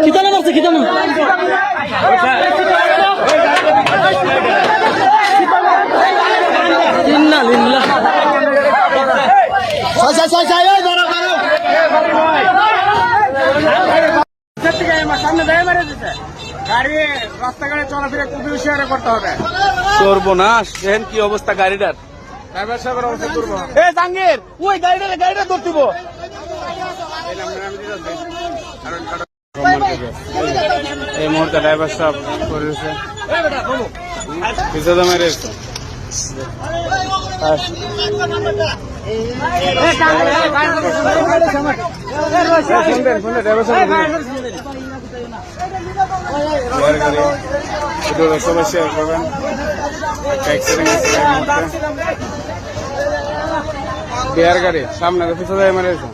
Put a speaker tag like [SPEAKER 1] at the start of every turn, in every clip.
[SPEAKER 1] কিতানা মারছে কিতানা ইন্না লিল্লাহ
[SPEAKER 2] সামনে দেয় মেরে দিতে গাড়ি রাস্তাঘাটে চলাফেরা খুবই হুঁশিয়ারি করতে হবে।
[SPEAKER 3] সর্বনাশ দেখেন কি অবস্থা গাড়িটার।
[SPEAKER 2] ড্রাইভার সাহেবের অবস্থা করবো
[SPEAKER 3] এ জাঙ্গির ওই গাড়িটা ধরতিব। এই মুহূর্তে ড্রাইভার সাহেব করেছে পিছনে মেরেছে। সবাই শেয়ার করবেন। বিহার গাড়ি সামনে পিছনে মেরেছে।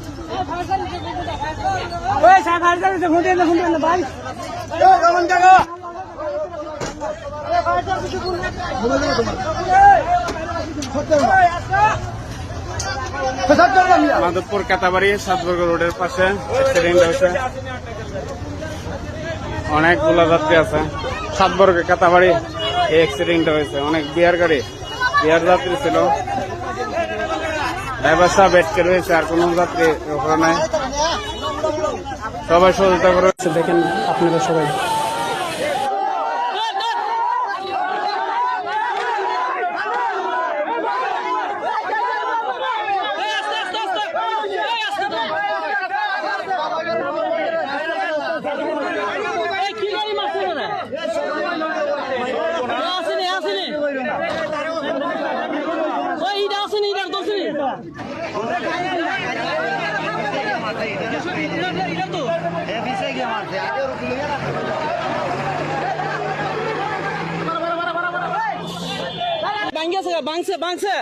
[SPEAKER 3] মাধবপুর কাতাবাড়ি সাতবর্গ রোডের পাশে অ্যাক্সিডেন্ট হয়েছে। অনেকগুলো যাত্রী আছে সাতবর্গ কাতাবাড়ি এই অ্যাক্সিডেন্ট হয়েছে। অনেক বিহার যাত্রী ছিল। ড্রাইভার সাহেব বেটকে রয়েছে, আর কোন যাত্রী ওখানে নাই। সবাই সহযোগিতা করে
[SPEAKER 1] দেখেন আপনারা সবাই। বাংছে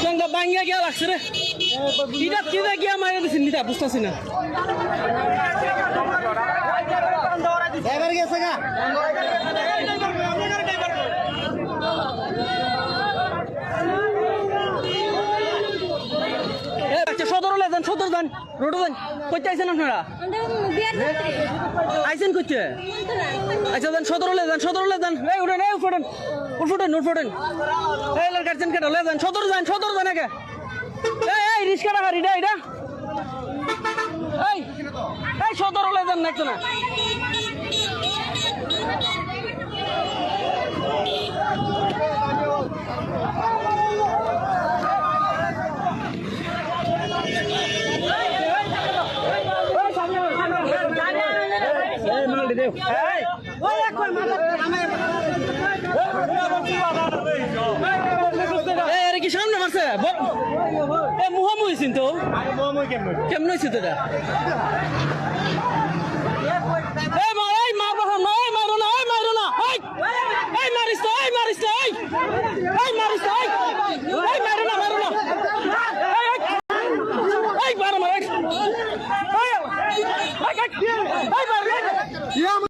[SPEAKER 1] ট্যাঙ্গা ভাঙ্গিয়া গিয়া লাগছে রে। এটা কি গিয়া মারিয়ে দিচ্ছি নিতা বুঝতেছি না। সদর যান রোডে যান। কইতে আইছেন আপনারা? আইছেন কইতে? আচ্ছা যান সদরলে যান। এই উঠেন উঠফোটেন এই গাড়ছেন কেটে লে যান সদর যান আগে। এই রিক্সাটা হারি এটা এই সদরলে যান না না। কি সামনে মারছে মুহামু হয়েছেন তো কেমন হয়েছে তো মারো